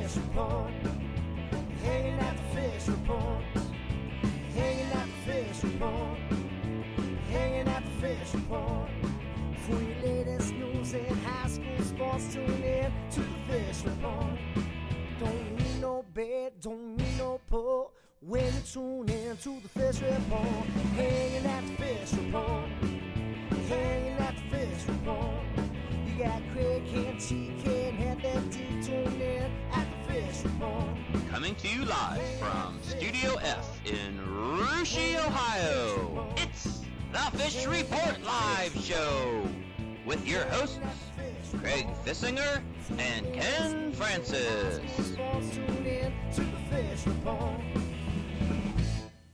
fish report. Hanging at the fish report. Hanging at the fish report. Hanging at the fish report. For your latest news in high school sports, tune in to the fish report. Don't need no bed, don't need no pull. When you tune in to the fish report. Hanging at the fish report. Hanging at the fish report. You got Craig and TK and Head and D tuned in at the fish report. Coming to you live from Studio F in Russia, Ohio. It's the Fish Report Live Show with your hosts, Craig Fissinger and Ken Francis.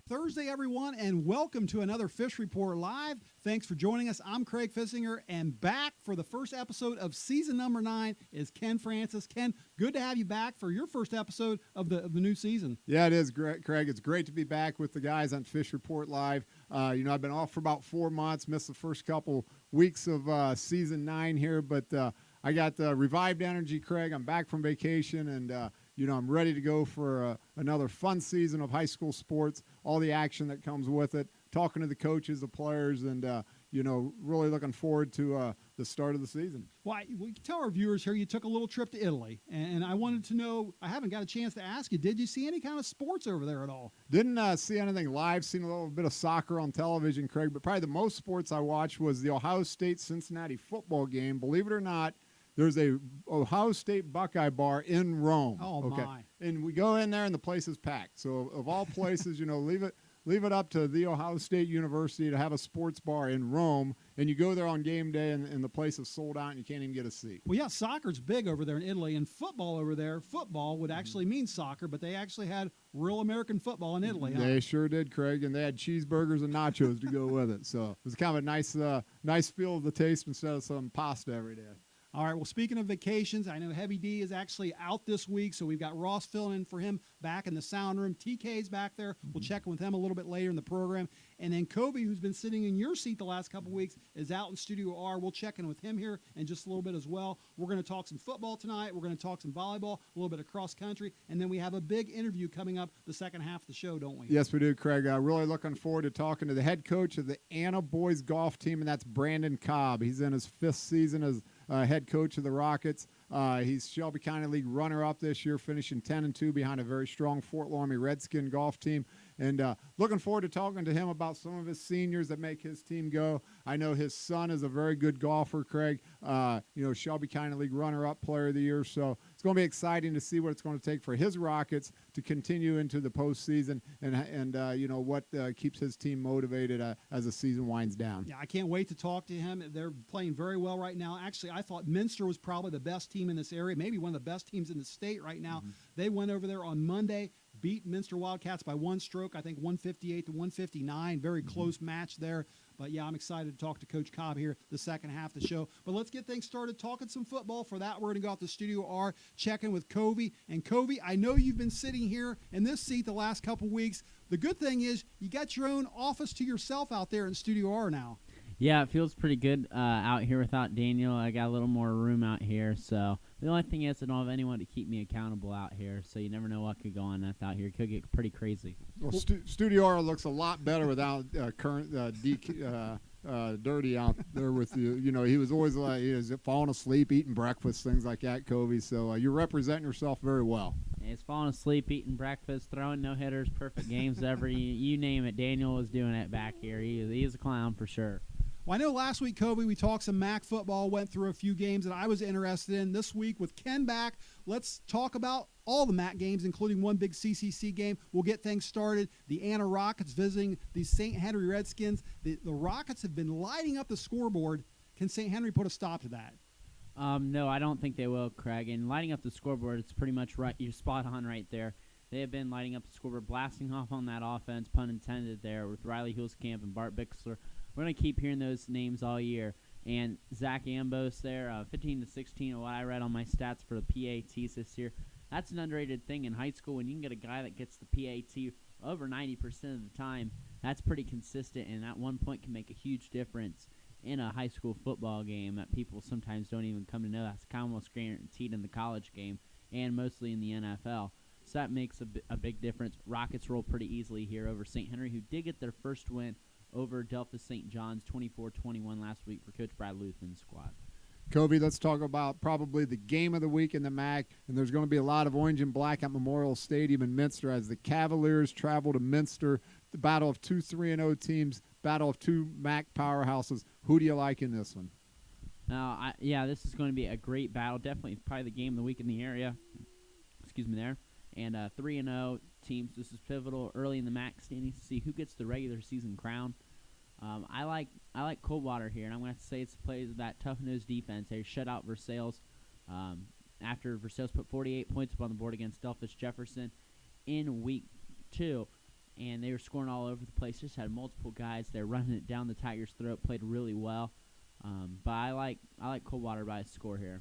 Thursday, everyone, and welcome to another Fish Report Live. Thanks for joining us. I'm Craig Fissinger, and back for the first episode of season number 9 is Ken Francis. Ken, good to have you back for your first episode of the new season. Yeah, it is, Craig. It's great to be back with the guys on Fish Report Live. I've been off for about 4 months, missed the first couple weeks of season 9 here, but I got revived energy, Craig. I'm back from vacation, and I'm ready to go for another fun season of high school sports, all the action that comes with it, talking to the coaches, the players, and, really looking forward to the start of the season. Well, we can tell our viewers here you took a little trip to Italy, and I wanted to know, I haven't got a chance to ask you, did you see any kind of sports over there at all? Didn't see anything live, seen a little bit of soccer on television, Craig, but probably the most sports I watched was the Ohio State-Cincinnati football game. Believe it or not, there's a Ohio State Buckeye bar in Rome. Oh, okay? My. And we go in there, and the place is packed. So of all places, leave it up to The Ohio State University to have a sports bar in Rome, and you go there on game day, and the place is sold out, and you can't even get a seat. Well, yeah, soccer's big over there in Italy, and football over there, football would actually mean soccer, but they actually had real American football in Italy. They sure did, Craig, and they had cheeseburgers and nachos to go with it. So it was kind of a nice feel of the taste instead of some pasta every day. All right, well, speaking of vacations, I know Heavy D is actually out this week, so we've got Ross filling in for him back in the sound room. TK's back there. We'll check in with him a little bit later in the program. And then Kobe, who's been sitting in your seat the last couple weeks, is out in Studio R. We'll check in with him here in just a little bit as well. We're going to talk some football tonight. We're going to talk some volleyball, a little bit of cross country, and then we have a big interview coming up the second half of the show, don't we? Yes, we do, Craig. Really looking forward to talking to the head coach of the Anna boys golf team, and that's Brandon Cobb. He's in his 5th season as head coach of the Rockets. He's Shelby County League runner-up this year, finishing 10-2 behind a very strong Fort Laramie Redskin golf team. And looking forward to talking to him about some of his seniors that make his team go. I know his son is a very good golfer, Craig. Shelby County League runner-up player of the year. So it's going to be exciting to see what it's going to take for his Rockets to continue into the postseason and what keeps his team motivated as the season winds down. Yeah, I can't wait to talk to him. They're playing very well right now. Actually, I thought Minster was probably the best team in this area, maybe one of the best teams in the state right now. Mm-hmm. They went over there on Monday, beat Minster Wildcats by 1 stroke, I think 158 to 159. Very close match there. But, yeah, I'm excited to talk to Coach Cobb here the second half of the show. But let's get things started talking some football. For that, we're going to go out to Studio R, check in with Covey. And, Covey, I know you've been sitting here in this seat the last couple weeks. The good thing is you got your own office to yourself out there in Studio R now. Yeah, it feels pretty good out here without Daniel. I got a little more room out here. So the only thing is I don't have anyone to keep me accountable out here. So you never know what could go on out here. It could get pretty crazy. Well, Studio R looks a lot better without current Dirty out there with you. He was always he was falling asleep, eating breakfast, things like that, Covey. So you're representing yourself very well. He's falling asleep, eating breakfast, throwing no-hitters, perfect games, you name it. Daniel was doing it back here. He's a clown for sure. Well, I know last week, Kobe, we talked some MAC football, went through a few games that I was interested in. This week with Ken back, let's talk about all the MAC games, including one big CCC game. We'll get things started. The Anna Rockets visiting the St. Henry Redskins. The Rockets have been lighting up the scoreboard. Can St. Henry put a stop to that? No, I don't think they will, Craig. And lighting up the scoreboard, it's pretty much right. You're spot on right there. They have been lighting up the scoreboard, blasting off on that offense, pun intended there, with Riley Hulskamp and Bart Bixler. We're going to keep hearing those names all year. And Zach Ambos there, 15-16, what I read on my stats for the PATs this year. That's an underrated thing in high school. When you can get a guy that gets the PAT over 90% of the time, that's pretty consistent, and that 1 point can make a huge difference in a high school football game that people sometimes don't even come to know. That's almost guaranteed in the college game. and mostly in the NFL. So that makes a big difference. Rockets roll pretty easily here over St. Henry, who did get their first win over Delphos St. John's 24-21 last week for Coach Brad Luthman's squad. Covey, let's talk about probably the game of the week in the MAC, and there's going to be a lot of orange and black at Memorial Stadium in Minster as the Cavaliers travel to Minster. The battle of two 3-0 teams, battle of two MAC powerhouses. Who do you like in this one? Now, this is going to be a great battle. Definitely probably the game of the week in the area. Excuse me there. And 3-0 teams. This is pivotal early in the MAC standings to see who gets the regular season crown. I like Coldwater here, and I'm going to have to say it's plays of that tough-nosed defense. They shut out Versailles after Versailles put 48 points up on the board against Delphos Jefferson in week 2, and they were scoring all over the place. Just had multiple guys there running it down the Tigers' throat. Played really well, but I like Coldwater by a score here.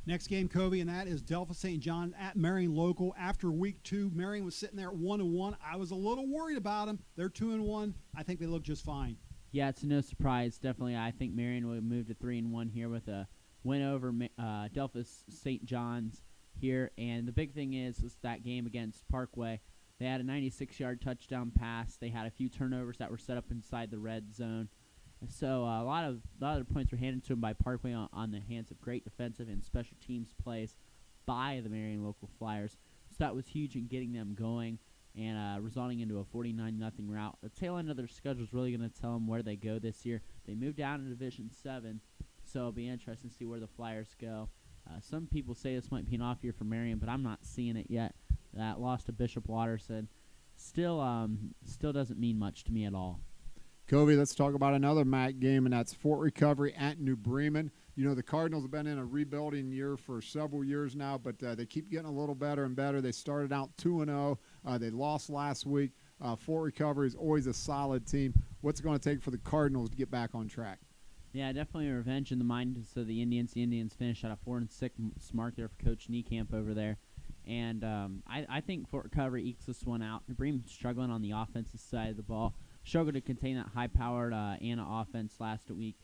Next game, Covey, and that is Delphos St. John at Marion Local. After week 2, Marion was sitting there at 1-1. I was a little worried about them. They're 2-1. I think they look just fine. Yeah, it's no surprise. Definitely, I think Marion will move to 3-1 here with a win over Delphos St. John's here. And the big thing is that game against Parkway. They had a 96-yard touchdown pass. They had a few turnovers that were set up inside the red zone. So a lot of the points were handed to them by Parkway on the hands of great defensive and special teams plays by the Marion Local Flyers. So that was huge in getting them going and resulting into a 49-0 rout. The tail end of their schedule is really going to tell them where they go this year. They moved down to Division 7, so it'll be interesting to see where the Flyers go. Some people say this might be an off year for Marion, but I'm not seeing it yet. That loss to Bishop Watterson still doesn't mean much to me at all. Covey, let's talk about another MAC game, and that's Fort Recovery at New Bremen. You know, the Cardinals have been in a rebuilding year for several years now, but they keep getting a little better and better. They started out 2-0. They lost last week. Fort Recovery is always a solid team. What's it going to take for the Cardinals to get back on track? Yeah, definitely a revenge in the minds of the Indians. The Indians finished at a 4-6 mark there for Coach Niekamp over there. And I think Fort Recovery ekes this one out. New Bremen struggling on the offensive side of the ball. Struggled to contain that high-powered Anna offense last week.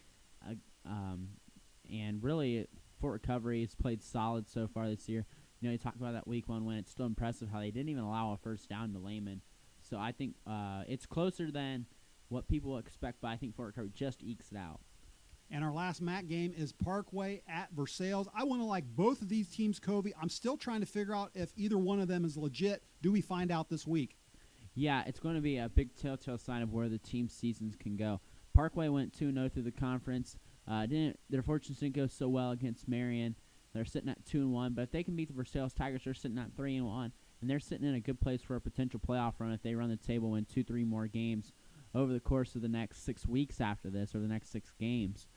And really, Fort Recovery has played solid so far this year. You know, you talk about that week 1 win. It's still impressive how they didn't even allow a first down to Lehman. So I think it's closer than what people expect, but I think Fort Recovery just ekes it out. And our last MAC game is Parkway at Versailles. I want to like both of these teams, Covey. I'm still trying to figure out if either one of them is legit. Do we find out this week? Yeah, it's going to be a big telltale sign of where the team's seasons can go. Parkway went 2-0 through the conference. Their fortunes didn't go so well against Marion. They're sitting at 2-1, but if they can beat the Versailles Tigers, they're sitting at 3-1, and they're sitting in a good place for a potential playoff run if they run the table, win 2-3 more games over the course of the next 6 weeks after this, or the next 6 games.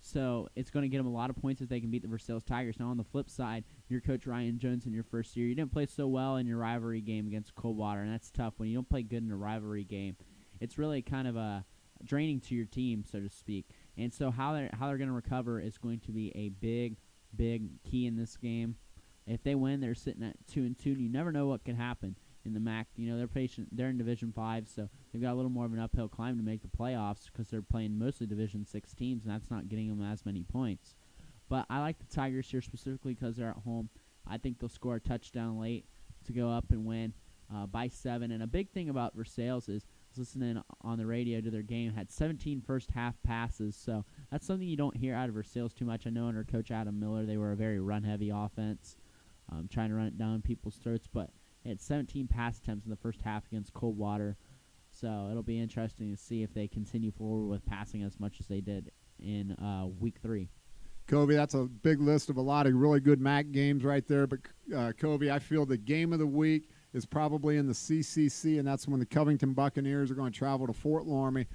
So it's going to get them a lot of points if they can beat the Versailles Tigers. Now on the flip side, your coach Ryan Jones in your first year, you didn't play so well in your rivalry game against Coldwater, and that's tough when you don't play good in a rivalry game. It's really kind of draining to your team, so to speak. And so how they're going to recover is going to be a big key in this game. If they win, they're sitting at 2-2. And you never know what can happen in the MAC. You know, they're in Division 5, so they've got a little more of an uphill climb to make the playoffs because they're playing mostly Division 6 teams, and that's not getting them as many points. But I like the Tigers here specifically because they're at home. I think they'll score a touchdown late to go up and win by 7. And a big thing about Versailles is listening on the radio to their game, had 17 first-half passes. So that's something you don't hear out of Versailles too much. I know under Coach Adam Miller they were a very run-heavy offense, trying to run it down people's throats. But they had 17 pass attempts in the first half against Coldwater. So it'll be interesting to see if they continue forward with passing as much as they did in week 3. Covey, that's a big list of a lot of really good MAC games right there. But, Covey, I feel the game of the week is probably in the CCC, and that's when the Covington Buccaneers are going to travel to Fort Loramie.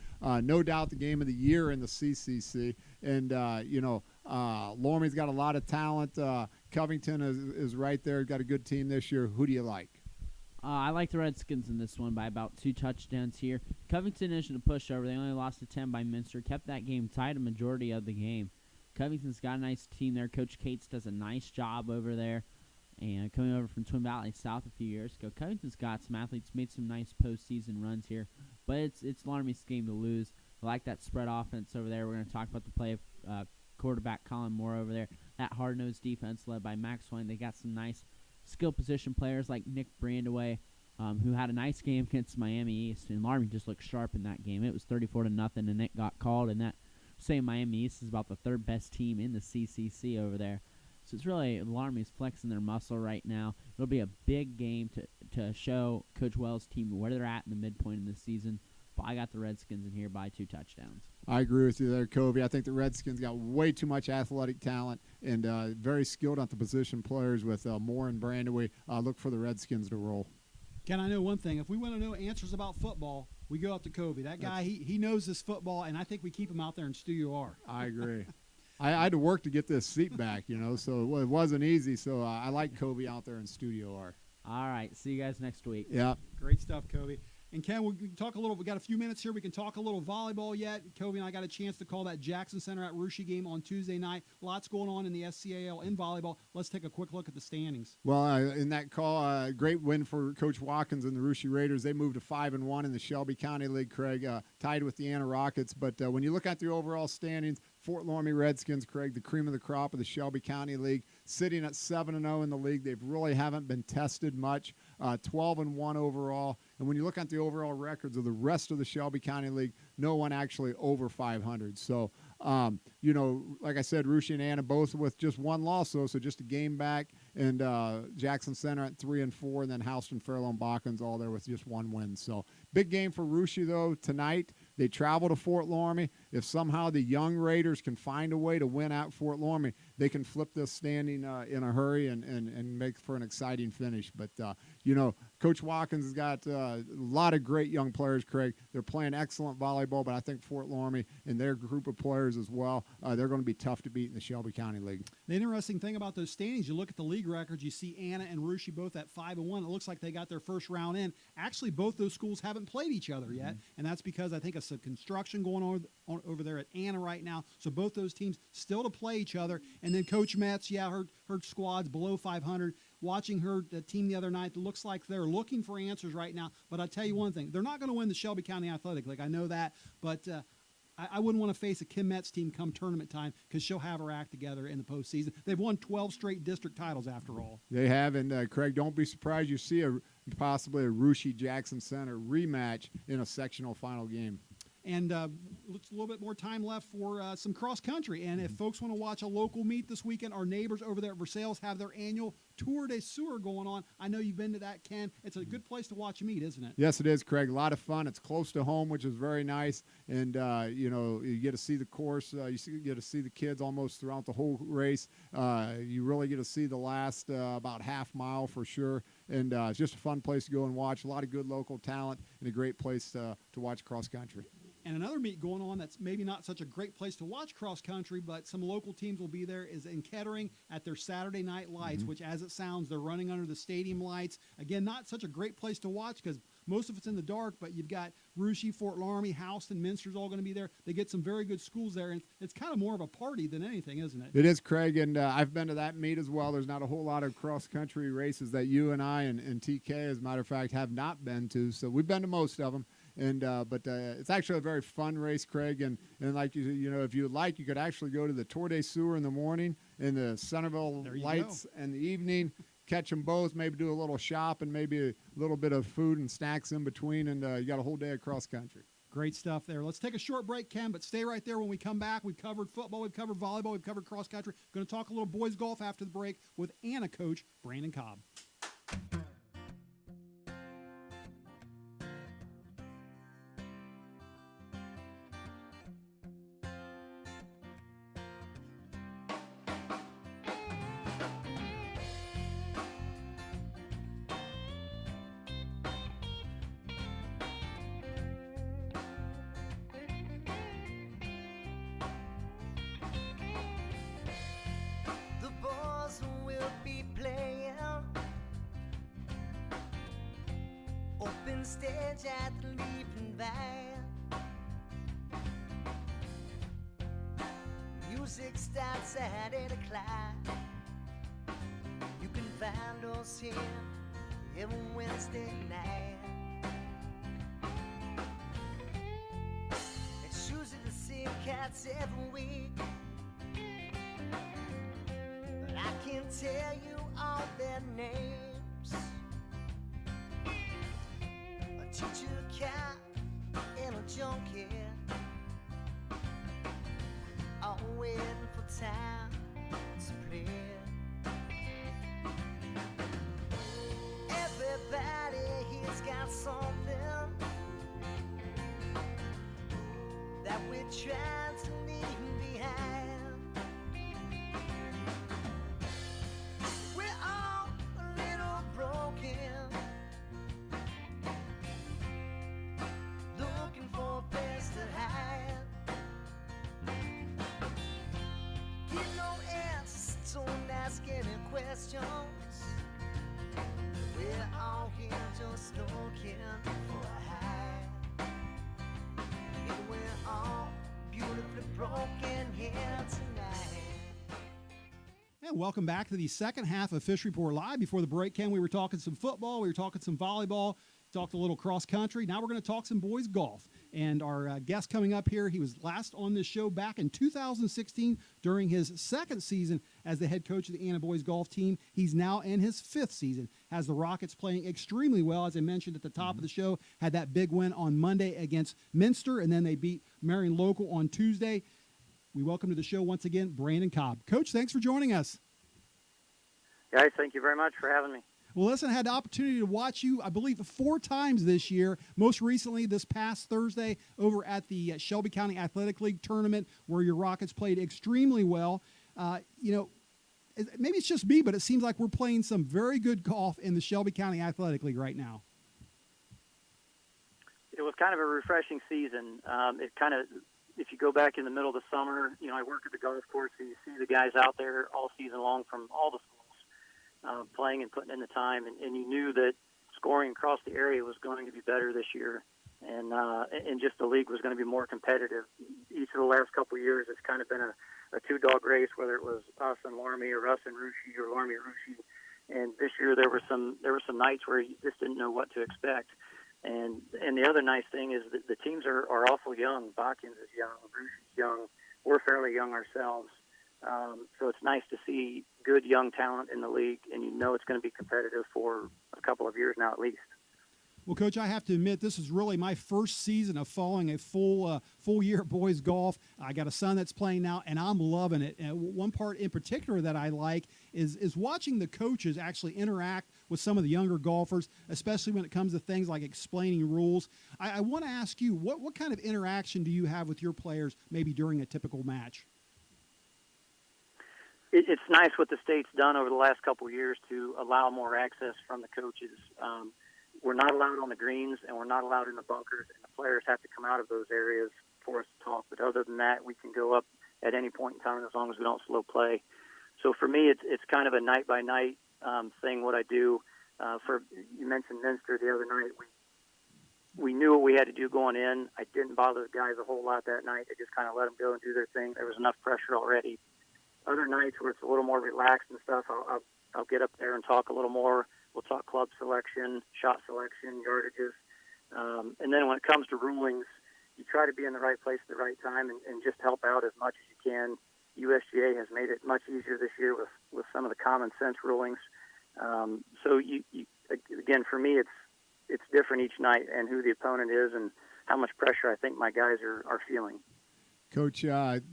No doubt the game of the year in the CCC. And, Loramie's got a lot of talent. Covington is right there. Got a good team this year. Who do you like? I like the Redskins in this one by about 2 touchdowns here. Covington isn't a pushover. They only lost to 10 by Minster. Kept that game tight a majority of the game. Covington's got a nice team there. Coach Cates does a nice job over there. And coming over from Twin Valley South a few years ago, Covington's got some athletes, made some nice postseason runs here. But it's Laramie's game to lose. I like that spread offense over there. We're going to talk about the play of quarterback Colin Moore over there. That hard-nosed defense led by Max Swain. They got some nice skill position players like Nick Brandaway, who had a nice game against Miami East, and Laramie just looked sharp in that game. It was 34-0, and it got called, and that say Miami East is about the third best team in the CCC over there. So it's really Laramie's flexing their muscle right now. It'll be a big game to show Coach Wells' team where they're at in the midpoint of the season. But I got the Redskins in here by 2 touchdowns. I agree with you there, Covey. I think the Redskins got way too much athletic talent and very skilled at the position players with Moore and Brandaway. Look for the Redskins to roll. Ken, I know one thing. If we want to know answers about football, we go out to Covey. That guy, he knows this football, and I think we keep him out there in Studio R. I agree. I had to work to get this seat back, so it wasn't easy. So I like Covey out there in Studio R. All right. See you guys next week. Yeah. Great stuff, Covey. And Ken, we can talk a little. We got a few minutes here. We can talk a little volleyball yet. Covey and I got a chance to call that Jackson Center at Russia game on Tuesday night. Lots going on in the SCAL in volleyball. Let's take a quick look at the standings. Well, in that call, great win for Coach Watkins and the Russia Raiders. They moved to 5-1 in the Shelby County League, Craig, tied with the Anna Rockets. But when you look at the overall standings, Fort Laramie Redskins, Craig, the cream of the crop of the Shelby County League, sitting at 7-0 in the league. They really haven't been tested much, 12-1 overall. And when you look at the overall records of the rest of the Shelby County League, no one actually over 500. So, like I said, Russia and Anna both with just one loss, so just a game back. And Jackson Center at 3-4, and then Houston, Fairlawn, Bockens all there with just one win. So big game for Russia, though, tonight. They travel to Fort Laramie. If somehow the young Raiders can find a way to win at Fort Laramie, they can flip this standing in a hurry and make for an exciting finish. But, Coach Watkins has got a lot of great young players, Craig. They're playing excellent volleyball, but I think Fort Laramie and their group of players as well, they're going to be tough to beat in the Shelby County League. The interesting thing about those standings, you look at the league records, you see Anna and Russia both at 5-1. It looks like they got their first round in. Actually, both those schools haven't played each other yet, and that's because I think of some construction going on over there at Anna right now. So both those teams still to play each other. And then Coach Metz, her squad's below 500. Watching her team the other night, it looks like they're looking for answers right now. But I'll tell you one thing, they're not going to win the Shelby County Athletic League. I know that, but I wouldn't want to face a Kim Metz team come tournament time because she'll have her act together in the postseason. They've won 12 straight district titles after all. They have, and Craig, don't be surprised you see possibly a Russia Jackson Center rematch in a sectional final game. And it's a little bit more time left for some cross country. And if folks want to watch a local meet this weekend, our neighbors over there at Versailles have their annual Tour de Sewer going on. I know you've been to that, Ken. It's a good place to watch a meet, isn't it? Yes, it is, Craig. A lot of fun. It's close to home, which is very nice. And, you get to see the course. You get to see the kids almost throughout the whole race. You really get to see the last about half mile for sure. And it's just a fun place to go and watch. A lot of good local talent and a great place to watch cross country. And another meet going on that's maybe not such a great place to watch cross country, but some local teams will be there, is in Kettering at their Saturday Night Lights, which, as it sounds, they're running under the stadium lights. Again, not such a great place to watch because most of it's in the dark, but you've got Russia, Fort Laramie, Houston, Minster's all going to be there. They get some very good schools there, and it's kind of more of a party than anything, isn't it? It is, Craig, and I've been to that meet as well. There's not a whole lot of cross-country races that you and I and TK, as a matter of fact, have not been to, so we've been to most of them. And but it's actually a very fun race, Craig. And like if you would like, you could actually go to the Tour de Sewer in the morning and the Centerville Lights in the evening. Catch them both. Maybe do a little shop and maybe a little bit of food and snacks in between. And you got a whole day of cross country. Great stuff there. Let's take a short break, Ken, but stay right there. When we come back, we've covered football, we've covered volleyball, we've covered cross country. Going to talk a little boys golf after the break with Anna coach Brandon Cobb. Stage at the Leaping Van. Music starts at 8 o'clock. You can find us here every Wednesday night. It's usually the same cats every week, but I can tell you all their names. A teacher, cat, and a junkie, all waiting for time to play. Everybody here's got something that we're trying to leave behind. We're all a little broken, looking for a place to hide. Get no answers, don't ask any questions. We're all here just looking for a high. And we're all beautifully broken here tonight. And welcome back to the second half of Fish Report Live. Before the break, Ken, we were talking some football, we were talking some volleyball, talked a little cross country. Now we're going to talk some boys golf. And our guest coming up here, he was last on this show back in 2016 during his second season as the head coach of the Anna boys golf team. He's now in his fifth season, has the Rockets playing extremely well. As I mentioned at the top of the show, had that big win on Monday against Minster, and then they beat Marion Local on Tuesday. We welcome to the show once again, Brandon Cobb. Coach, thanks for joining us. Guys, thank you very much for having me. Well, listen, I had the opportunity to watch you, I believe, 4 times this year. Most recently, this past Thursday, over at the Shelby County Athletic League tournament, where your Rockets played extremely well. Maybe it's just me, but it seems like we're playing some very good golf in the Shelby County Athletic League right now. It was kind of a refreshing season. If you go back in the middle of the summer, I work at the golf course, so you see the guys out there all season long from all the schools. Playing and putting in the time, and you knew that scoring across the area was going to be better this year, and just the league was going to be more competitive. Each of the last couple of years, it's kind of been a two-dog race, whether it was us and Larmy or us and Russia or Larmy and Russia. And this year there were some nights where you just didn't know what to expect. And the other nice thing is that the teams are awful young. Botkins is young, Russia's young. We're fairly young ourselves. So it's nice to see good young talent in the league, and it's going to be competitive for a couple of years now at least. Well, Coach, I have to admit, this is really my first season of following a full year of boys golf. I got a son that's playing now, and I'm loving it. And one part in particular that I like is watching the coaches actually interact with some of the younger golfers, especially when it comes to things like explaining rules. I want to ask you, what kind of interaction do you have with your players maybe during a typical match? It's nice what the state's done over the last couple of years to allow more access from the coaches. We're not allowed on the greens, and we're not allowed in the bunkers, and the players have to come out of those areas for us to talk. But other than that, we can go up at any point in time as long as we don't slow play. So for me, it's kind of a night-by-night thing, what I do. You mentioned Minster the other night. We knew what we had to do going in. I didn't bother the guys a whole lot that night. I just kind of let them go and do their thing. There was enough pressure already. Other nights where it's a little more relaxed and stuff, I'll get up there and talk a little more. We'll talk club selection, shot selection, yardages. And then when it comes to rulings, you try to be in the right place at the right time and just help out as much as you can. USGA has made it much easier this year with some of the common sense rulings. So again, for me, it's different each night and who the opponent is and how much pressure I think my guys are feeling. Coach,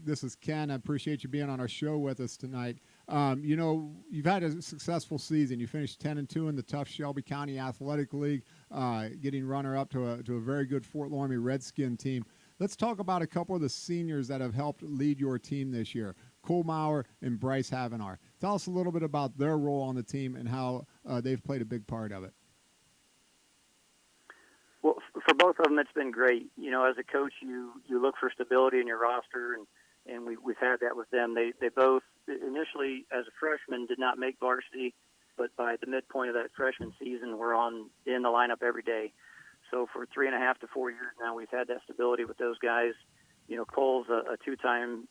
this is Ken. I appreciate you being on our show with us tonight. You've had a successful season. You finished 10-2 in the tough Shelby County Athletic League, getting runner-up to a very good Fort Laramie Redskin team. Let's talk about a couple of the seniors that have helped lead your team this year, Cole Maurer and Bryce Havenar. Tell us a little bit about their role on the team and how they've played a big part of it. Well, for both of them, it's been great. As a coach, you look for stability in your roster, and we've had that with them. They both initially, as a freshman, did not make varsity, but by the midpoint of that freshman season, we're in the lineup every day. So for 3.5 to 4 years now, we've had that stability with those guys. Cole's a 2-time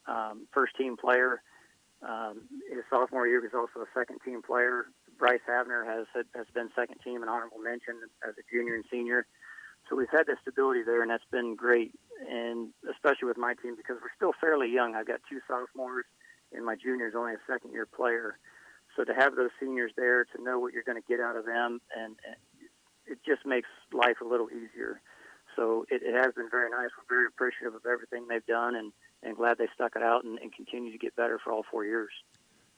first-team player. His sophomore year, he was also a second-team player. Bryce Havenar has been second-team and honorable mention as a junior and senior. So we've had that stability there, and that's been great, and especially with my team because we're still fairly young. I've got 2 sophomores, and my junior is only a second-year player. So to have those seniors there, to know what you're going to get out of them, and it just makes life a little easier. So it has been very nice. We're very appreciative of everything they've done, and glad they stuck it out and continue to get better for all 4 years.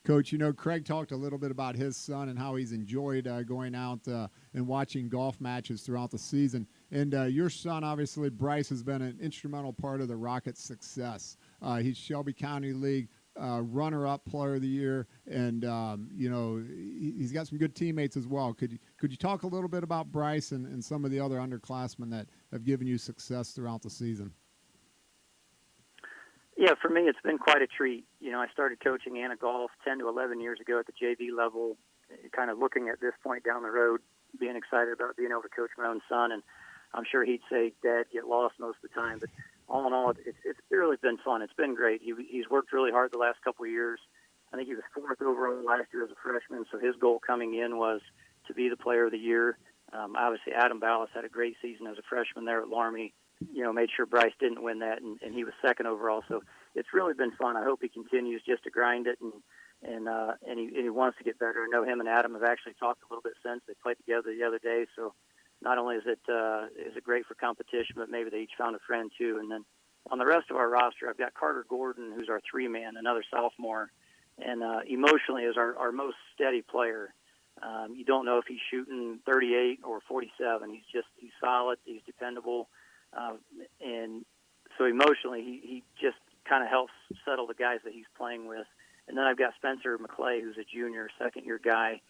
Coach, Craig talked a little bit about his son and how he's enjoyed going out and watching golf matches throughout the season. And your son, obviously, Bryce, has been an instrumental part of the Rockets' success. He's Shelby County League runner-up player of the year, and he's got some good teammates as well. Could you talk a little bit about Bryce and some of the other underclassmen that have given you success throughout the season? Yeah, for me, it's been quite a treat. I started coaching Anna Golf 10 to 11 years ago at the JV level, kind of looking at this point down the road, being excited about being able to coach my own son. And I'm sure he'd say, Dad, get lost most of the time. But all in all, it's really been fun. It's been great. He's worked really hard the last couple of years. I think he was 4th overall last year as a freshman, so his goal coming in was to be the player of the year. Obviously, Adam Ballas had a great season as a freshman there at Laramie. Made sure Bryce didn't win that, and he was 2nd overall. So it's really been fun. I hope he continues just to grind it, and he wants to get better. I know him and Adam have actually talked a little bit since they played together the other day. So not only is it great for competition, but maybe they each found a friend too. And then on the rest of our roster, I've got Carter Gordon, who's our 3-man, another sophomore, and emotionally is our most steady player. You don't know if he's shooting 38 or 47. He's solid. He's dependable. And so emotionally, he just kind of helps settle the guys that he's playing with. And then I've got Spencer McClay, who's a junior, 2nd-year guy.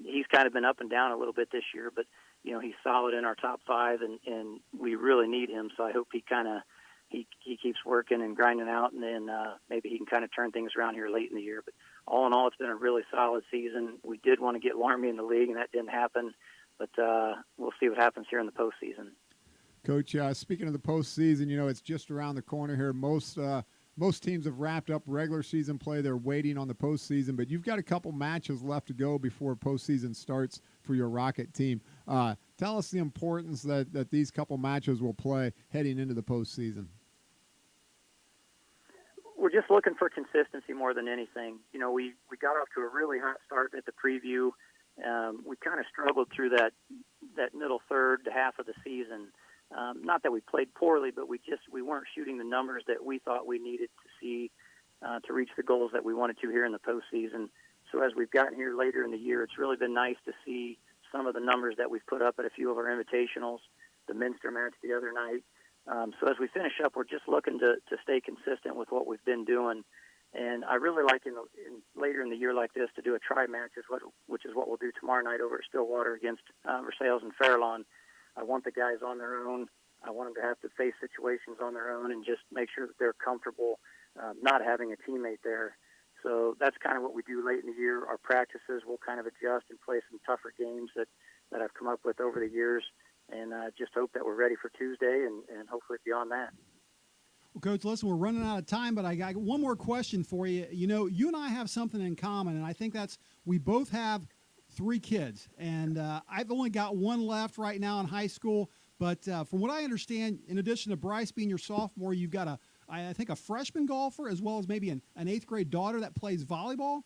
He's kind of been up and down a little bit this year, but he's solid in our top 5, and we really need him. So I hope he keeps working and grinding out, and then maybe he can kind of turn things around here late in the year. But all in all, it's been a really solid season. We did want to get Laramie in the league, and that didn't happen. But we'll see what happens here in the postseason. Coach, speaking of the postseason, it's just around the corner here. Most teams have wrapped up regular season play. They're waiting on the postseason, but you've got a couple matches left to go before postseason starts for your Rocket team. Tell us the importance that these couple matches will play heading into the postseason. We're just looking for consistency more than anything. We got off to a really hot start at the preview. We kind of struggled through that middle third to half of the season. Not that we played poorly, but we weren't shooting the numbers that we thought we needed to see to reach the goals that we wanted to here in the postseason. So as we've gotten here later in the year, it's really been nice to see some of the numbers that we've put up at a few of our invitationals, the Minster match the other night. So as we finish up, we're just looking to stay consistent with what we've been doing. And I really like later in the year like this to do a try match, which is what we'll do tomorrow night over at Stillwater against Versailles and Fairlawn. I want the guys on their own. I want them to have to face situations on their own and just make sure that they're comfortable not having a teammate there. So that's kind of what we do late in the year. Our practices will kind of adjust and play some tougher games that I've come up with over the years, and just hope that we're ready for Tuesday and hopefully beyond that. Well, Coach, listen, we're running out of time, but I got one more question for you. You and I have something in common, and I think that's we both have 3 kids, and I've only got one left right now in high school. But from what I understand, in addition to Bryce being your sophomore, you've got I think a freshman golfer as well as maybe an 8th grade daughter that plays volleyball.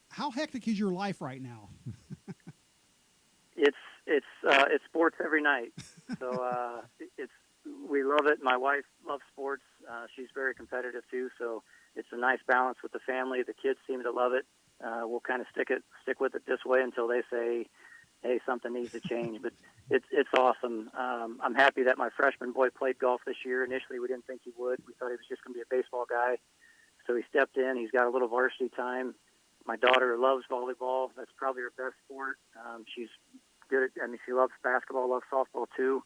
How hectic is your life right now? It's sports every night, so we love it. My wife loves sports. She's very competitive too, so it's a nice balance with the family. The kids seem to love it. We'll kind of stick with it this way until they say, hey, something needs to change. But it's awesome. I'm happy that my freshman boy played golf this year. Initially, we didn't think he would. We thought he was just going to be a baseball guy. So he stepped in. He's got a little varsity time. My daughter loves volleyball. That's probably her best sport. She's good at, she loves basketball, loves softball too.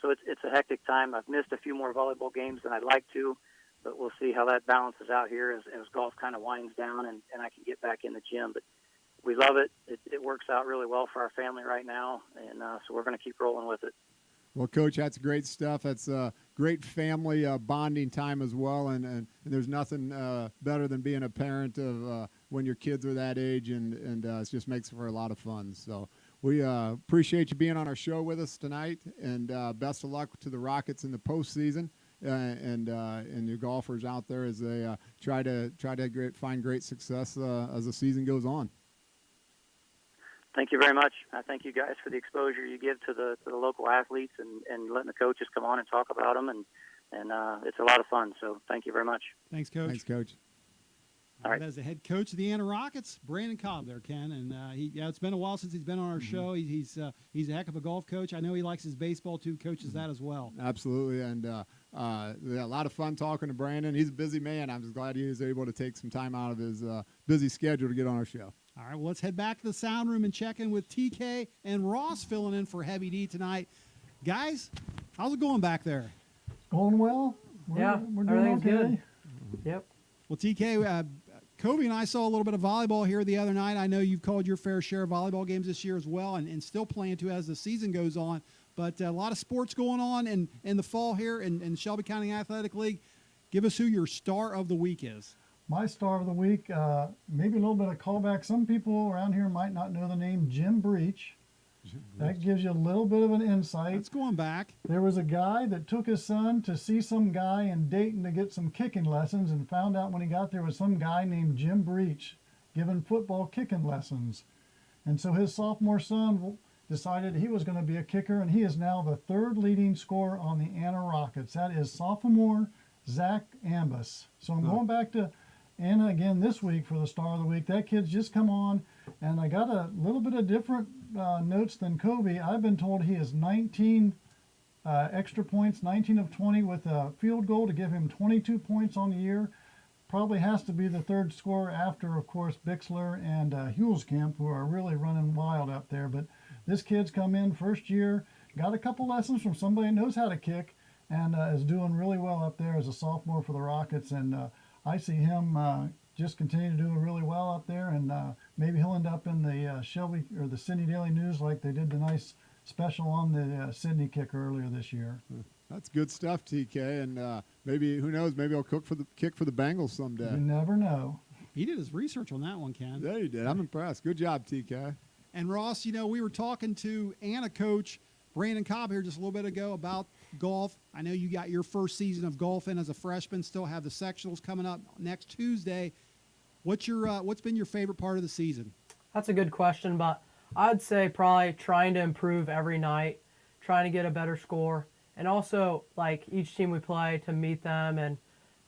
So it's a hectic time. I've missed a few more volleyball games than I'd like to, but we'll see how that balances out here as golf kind of winds down and I can get back in the gym. But we love it. It works out really well for our family right now, and so we're going to keep rolling with it. Well, Coach, that's great stuff. That's a great family bonding time as well, and there's nothing better than being a parent of when your kids are that age, and it just makes for a lot of fun. So we appreciate you being on our show with us tonight, and best of luck to the Rockets in the postseason. and your golfers out there as they try to find great success as the season goes on. Thank you very much. I thank you guys for the exposure you give to the local athletes and letting the coaches come on and talk about them, and it's a lot of fun. So thank you very much. Thanks, Coach. Thanks, Coach. All right, as the head coach of the Anna Rockets, Brandon Cobb there, Ken. And it's been a while since he's been on our show. He's a heck of a golf coach. I know he likes his baseball, too. Coaches that as well. Absolutely. And a lot of fun talking to Brandon. He's a busy man. I'm just glad he was able to take some time out of his busy schedule to get on our show. All right, well, let's head back to the sound room and check in with TK and Ross filling in for Heavy D tonight. Guys, how's it going back there? Going well. We're doing okay. Good. Yep. Well, TK, Kobe and I saw a little bit of volleyball here the other night. I know you've called your fair share of volleyball games this year as well, and still plan to as the season goes on. But a lot of sports going on in the fall here in Shelby County Athletic League. Give us who your star of the week is. My star of the week, maybe a little bit of callback. Some people around here might not know the name Jim Breach. That gives you a little bit of an insight. That's going back. There was a guy that took his son to see some guy in Dayton to get some kicking lessons, and found out when he got there was some guy named Jim Breach giving football kicking lessons. And so his sophomore son decided he was going to be a kicker, and he is now the third leading scorer on the Anna Rockets. That is sophomore Zach Ambus. So I'm going back to Anna again this week for the star of the week. That kid's just come on, and I got a little bit of different notes than Kobe. I've been told he is 19 extra points, 19 of 20 with a field goal to give him 22 points on the year. Probably has to be the third scorer after, of course, Bixler and Hulskamp, who are really running wild up there. But this kid's come in first year, got a couple lessons from somebody who knows how to kick, and is doing really well up there as a sophomore for the Rockets. And I see him just continue to do really well up there, and maybe he'll end up in the Shelby or the Sydney Daily News like they did the nice special on the Sydney kicker earlier this year. That's good stuff, TK, and maybe, who knows, maybe he'll kick for the Bengals someday. You never know. He did his research on that one, Ken. Yeah, he did. I'm impressed. Good job, TK. And Ross, we were talking to Anna coach Brandon Cobb here just a little bit ago about golf. I know you got your first season of golf in as a freshman, still have the sectionals coming up next Tuesday. What's been your favorite part of the season? That's a good question, but I'd say probably trying to improve every night, trying to get a better score, and also like each team we play to meet them and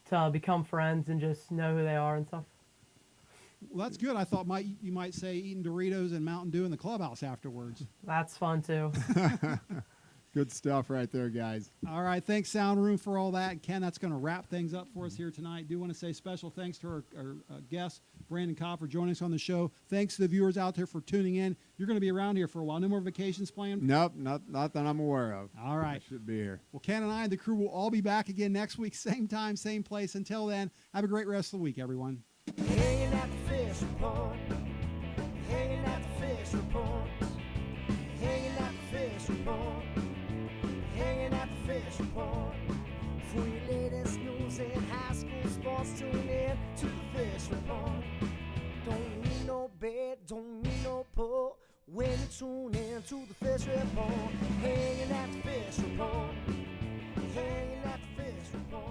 to become friends and just know who they are and stuff. Well, that's good. I thought you might say eating Doritos and Mountain Dew in the clubhouse afterwards. That's fun too. Good stuff right there, guys. All right, thanks, Sound Room, for all that. And Ken, that's going to wrap things up for us here tonight. Do want to say special thanks to our guest, Brandon Cobb, for joining us on the show. Thanks to the viewers out there for tuning in. You're going to be around here for a while. No more vacations planned? Nope, not that I'm aware of. All right. I should be here. Well, Ken and I and the crew will all be back again next week, same time, same place. Until then, have a great rest of the week, everyone. Hanging at the fish report. Hanging at the fish report. Hanging at the fish report. Hanging at the fish report. For your latest news in high school sports, tune in to the fish report. Don't need no bed, don't need no pull. When you tune in to the fish report. Hanging at the fish report. Hanging at the fish report.